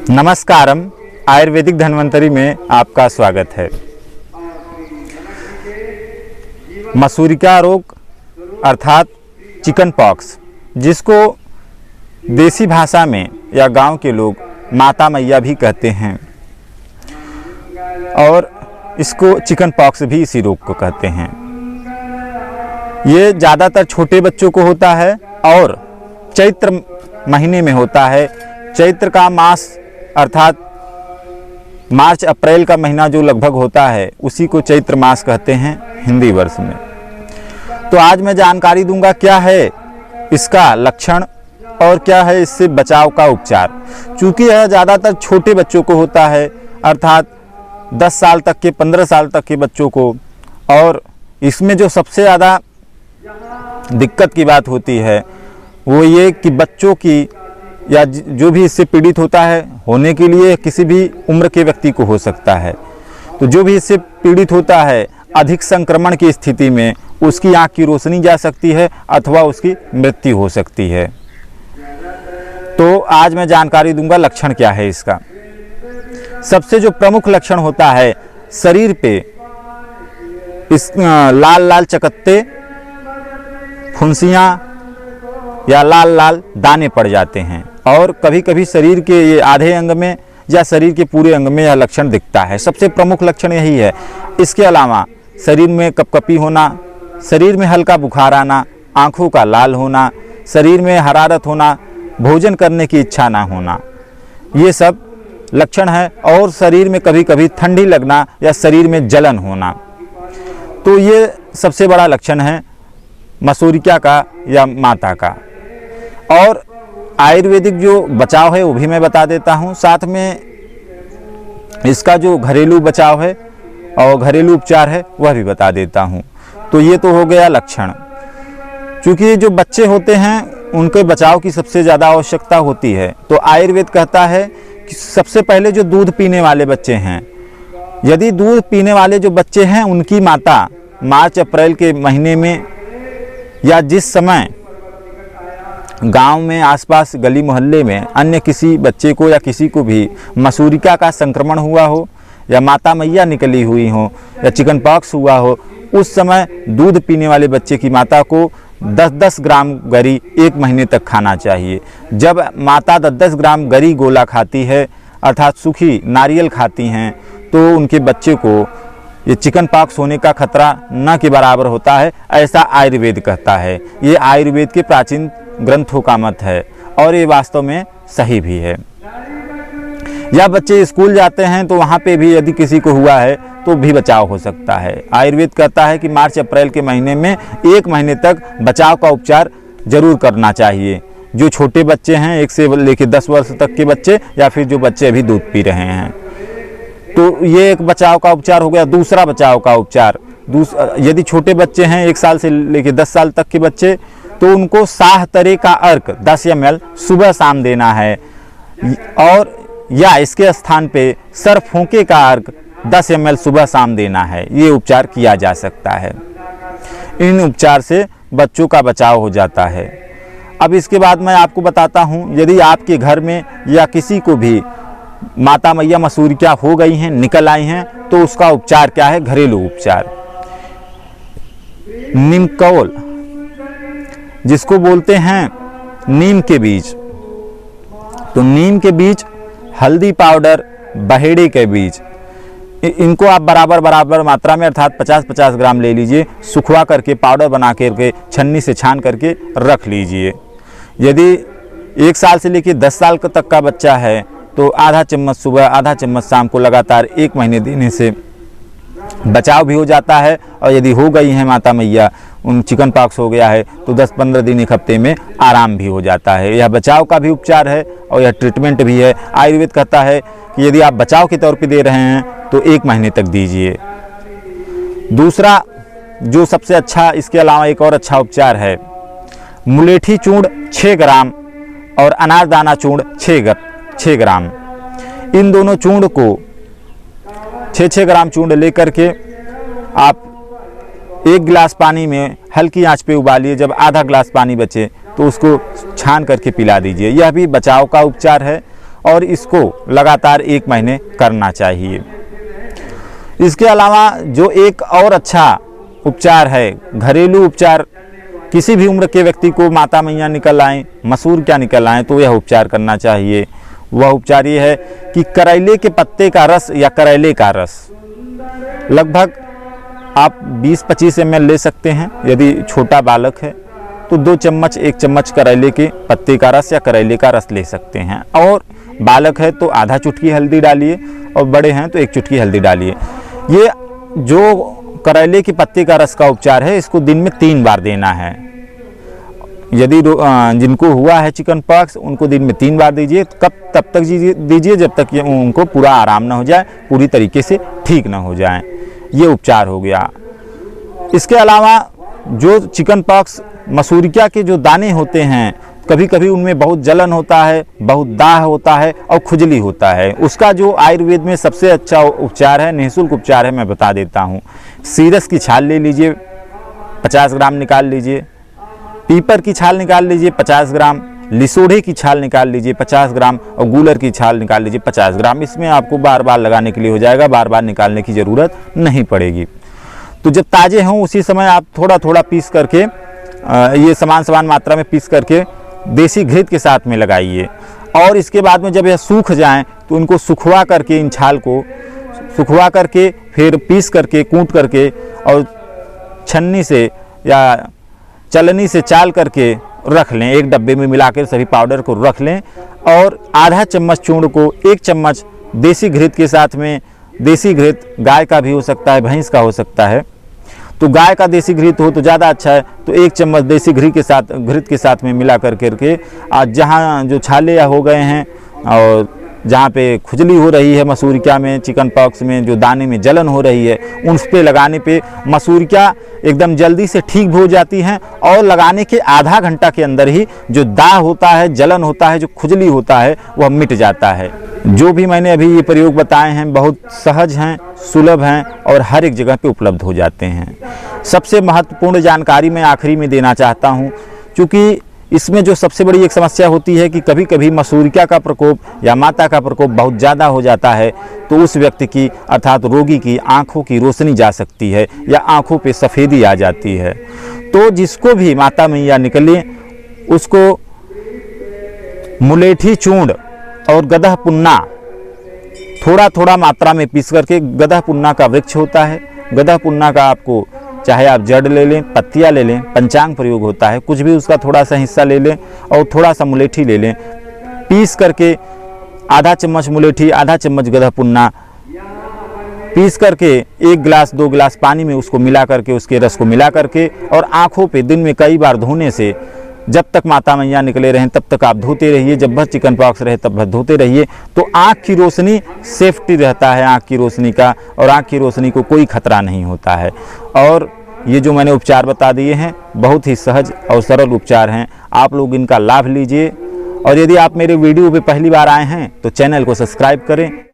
नमस्कारम, आयुर्वेदिक धन्वंतरी में आपका स्वागत है। मसूरिका रोग अर्थात चिकन पॉक्स, जिसको देसी भाषा में या गांव के लोग माता मैया भी कहते हैं और इसको चिकन पॉक्स भी इसी रोग को कहते हैं। ये ज़्यादातर छोटे बच्चों को होता है और चैत्र महीने में होता है। चैत्र का मास अर्थात मार्च अप्रैल का महीना जो लगभग होता है उसी को चैत्र मास कहते हैं हिंदी वर्ष में। तो आज मैं जानकारी दूंगा क्या है इसका लक्षण और क्या है इससे बचाव का उपचार। चूँकि यह ज़्यादातर छोटे बच्चों को होता है अर्थात 10 साल तक के 15 साल तक के बच्चों को, और इसमें जो सबसे ज़्यादा दिक्कत की बात होती है वो ये कि बच्चों की या जो भी इससे पीड़ित होता है, होने के लिए किसी भी उम्र के व्यक्ति को हो सकता है, तो जो भी इससे पीड़ित होता है अधिक संक्रमण की स्थिति में उसकी आँख की रोशनी जा सकती है अथवा उसकी मृत्यु हो सकती है। तो आज मैं जानकारी दूंगा लक्षण क्या है इसका। सबसे जो प्रमुख लक्षण होता है, शरीर पे इस लाल लाल चकत्ते, फुंसियाँ या लाल लाल दाने पड़ जाते हैं और कभी कभी शरीर के ये आधे अंग में या शरीर के पूरे अंग में यह लक्षण दिखता है। सबसे प्रमुख लक्षण यही है। इसके अलावा शरीर में कपकपी होना, शरीर में हल्का बुखार आना, आँखों का लाल होना, शरीर में हरारत होना, भोजन करने की इच्छा ना होना, ये सब लक्षण है। और शरीर में कभी कभी ठंडी लगना या शरीर में जलन होना, तो ये सबसे बड़ा लक्षण है मसूरिका का या माता का। और आयुर्वेदिक जो बचाव है वो भी मैं बता देता हूँ, साथ में इसका जो घरेलू बचाव है और घरेलू उपचार है वह भी बता देता हूँ। तो ये तो हो गया लक्षण। क्योंकि जो बच्चे होते हैं उनके बचाव की सबसे ज़्यादा आवश्यकता होती है, तो आयुर्वेद कहता है कि सबसे पहले जो दूध पीने वाले बच्चे हैं, यदि दूध पीने वाले जो बच्चे हैं उनकी माता मार्च अप्रैल के महीने में या जिस समय गांव में आसपास गली मोहल्ले में अन्य किसी बच्चे को या किसी को भी मसूरिका का संक्रमण हुआ हो या माता मैया निकली हुई हो या चिकन पॉक्स हुआ हो, उस समय दूध पीने वाले बच्चे की माता को 10-10 ग्राम गरी 1 महीने तक खाना चाहिए। जब माता 10-10 ग्राम गरी गोला खाती है अर्थात सूखी नारियल खाती हैं, तो उनके बच्चे को ये चिकन पॉक्स होने का खतरा न के बराबर होता है, ऐसा आयुर्वेद कहता है। ये आयुर्वेद के प्राचीन ग्रंथों का मत है और ये वास्तव में सही भी है। या बच्चे स्कूल जाते हैं तो वहाँ पे भी यदि किसी को हुआ है तो भी बचाव हो सकता है। आयुर्वेद कहता है कि मार्च अप्रैल के महीने में 1 महीने तक बचाव का उपचार जरूर करना चाहिए। जो छोटे बच्चे हैं 1 से लेकर 10 वर्ष तक के बच्चे या फिर जो बच्चे अभी दूध पी रहे हैं, तो ये एक बचाव का उपचार हो गया। दूसरा बचाव का उपचार, यदि छोटे बच्चे हैं 1 साल से लेकर 10 साल तक के बच्चे, तो उनको साह तरे का अर्क 10 ml सुबह शाम देना है, और या इसके स्थान पे सर फूंके का अर्क 10 ml सुबह शाम देना है। ये उपचार किया जा सकता है। इन उपचार से बच्चों का बचाव हो जाता है। अब इसके बाद मैं आपको बताता हूँ, यदि आपके घर में या किसी को भी माता मैया मसूरिका हो गई हैं, निकल आई हैं, तो उसका उपचार क्या है, घरेलू उपचार। नीमकौल, जिसको बोलते हैं नीम के बीज, तो नीम के बीज, हल्दी पाउडर, बहेड़े के बीज, इनको आप बराबर मात्रा में अर्थात 50-50 ग्राम ले लीजिए, सुखवा करके पाउडर बना करके छन्नी से छान करके रख लीजिए। यदि 1 साल से लेकर 10 साल तक का बच्चा है तो आधा चम्मच सुबह आधा चम्मच शाम को लगातार 1 महीने देने से बचाव भी हो जाता है। और यदि हो गई है माता मैया, उन चिकन पॉक्स हो गया है, तो 10-15 दिन 1 हफ्ते में आराम भी हो जाता है। यह बचाव का भी उपचार है और यह ट्रीटमेंट भी है। आयुर्वेद कहता है कि यदि आप बचाव के तौर पे दे रहे हैं तो 1 महीने तक दीजिए। दूसरा जो सबसे अच्छा, इसके अलावा एक और अच्छा उपचार है, मुलेठी चूर्ण 6 ग्राम और अनारदाना चूर्ण 6 ग्राम। इन दोनों चूर्ण को 6 ग्राम चूर्ण लेकर के आप 1 गिलास पानी में हल्की आंच पे उबालिए। जब आधा गिलास पानी बचे तो उसको छान करके पिला दीजिए। यह भी बचाव का उपचार है और इसको लगातार 1 महीने करना चाहिए। इसके अलावा जो एक और अच्छा उपचार है, घरेलू उपचार, किसी भी उम्र के व्यक्ति को माता मैया निकल आए, मसूर क्या निकल आए, तो यह उपचार करना चाहिए। वह उपचार ये है कि करेले के पत्ते का रस या करेले का रस लगभग आप 20-25 ml ले सकते हैं। यदि छोटा बालक है तो 2 चम्मच 1 चम्मच करेले के पत्ते का रस या करेले का रस ले सकते हैं, और बालक है तो आधा चुटकी हल्दी डालिए, और बड़े हैं तो 1 चुटकी हल्दी डालिए। ये जो करेले के पत्ते का रस का उपचार है, इसको दिन में 3 बार देना है। यदि जिनको हुआ है चिकन पॉक्स, उनको दिन में 3 बार दीजिए। तब तक दीजिए जब तक उनको पूरा आराम ना हो जाए, पूरी तरीके से ठीक ना हो जाए। ये उपचार हो गया। इसके अलावा जो चिकन पॉक्स मसूरिया के जो दाने होते हैं, कभी कभी उनमें बहुत जलन होता है, बहुत दाह होता है और खुजली होता है। उसका जो आयुर्वेद में सबसे अच्छा उपचार है, निःशुल्क उपचार है, मैं बता देता हूँ। सीरस की छाल ले लीजिए, 50 ग्राम निकाल लीजिए। पीपर की छाल निकाल लीजिए 50 ग्राम, लिसोड़े की छाल निकाल लीजिए 50 ग्राम, और गूलर की छाल निकाल लीजिए 50 ग्राम। इसमें आपको बार बार लगाने के लिए हो जाएगा, बार बार निकालने की ज़रूरत नहीं पड़ेगी। तो जब ताज़े हों उसी समय आप थोड़ा थोड़ा पीस करके, ये समान मात्रा में पीस करके देसी घृत के साथ में लगाइए। और इसके बाद में जब यह सूख जाएं तो उनको सुखवा करके, इन छाल को सुखवा करके फिर पीस करके, कूट करके और छन्नी से या चलनी से चाल करके रख लें। एक डब्बे में मिलाकर सभी पाउडर को रख लें, और आधा चम्मच चूर्ण को 1 चम्मच देसी घृत के साथ में, देसी घृत गाय का भी हो सकता है, भैंस का हो सकता है, तो गाय का देसी घृत हो तो ज़्यादा अच्छा है, तो 1 चम्मच देसी घृत के साथ में मिला करके आज जहाँ जो छाले हो गए हैं और जहाँ पे खुजली हो रही है मसूरिया में, चिकन पॉक्स में जो दाने में जलन हो रही है, उन पे लगाने पे मसूरिया एकदम जल्दी से ठीक भी हो जाती हैं, और लगाने के आधा घंटा के अंदर ही जो दाह होता है, जलन होता है, जो खुजली होता है, वह मिट जाता है। जो भी मैंने अभी ये प्रयोग बताए हैं बहुत सहज हैं, सुलभ हैं और हर एक जगह पे उपलब्ध हो जाते हैं। सबसे महत्वपूर्ण जानकारी मैं आखिरी में देना चाहता हूँ, क्योंकि इसमें जो सबसे बड़ी एक समस्या होती है कि कभी कभी मसूरिया का प्रकोप या माता का प्रकोप बहुत ज़्यादा हो जाता है, तो उस व्यक्ति की अर्थात रोगी की आंखों की रोशनी जा सकती है या आंखों पे सफ़ेदी आ जाती है। तो जिसको भी माता मैया निकले उसको मुलेठी चूर्ण और गदह पुन्ना थोड़ा थोड़ा मात्रा में पीस करके, गदह पुन्ना का वृक्ष होता है, गदह पुन्ना का आपको चाहे आप जड़ ले लें, पत्तियां ले लें, पंचांग प्रयोग होता है, कुछ भी उसका थोड़ा सा हिस्सा ले लें और थोड़ा सा मुलेठी ले लें, पीस करके आधा चम्मच मुलेठी, आधा चम्मच गदह पुन्ना पीस करके 1 गिलास 2 गिलास पानी में उसको मिला करके, उसके रस को मिला करके, और आँखों पे दिन में कई बार धोने से जब तक माता मैया निकले रहें तब तक आप धोते रहिए, जब भर चिकन पॉक्स रहे तब भर धोते रहिए, तो आँख की रोशनी सेफ्टी रहता है आँख की रोशनी का, और आँख की रोशनी को कोई खतरा नहीं होता है। और ये जो मैंने उपचार बता दिए हैं बहुत ही सहज और सरल उपचार हैं, आप लोग इनका लाभ लीजिए। और यदि आप मेरे वीडियो पे पहली बार आए हैं तो चैनल को सब्सक्राइब करें।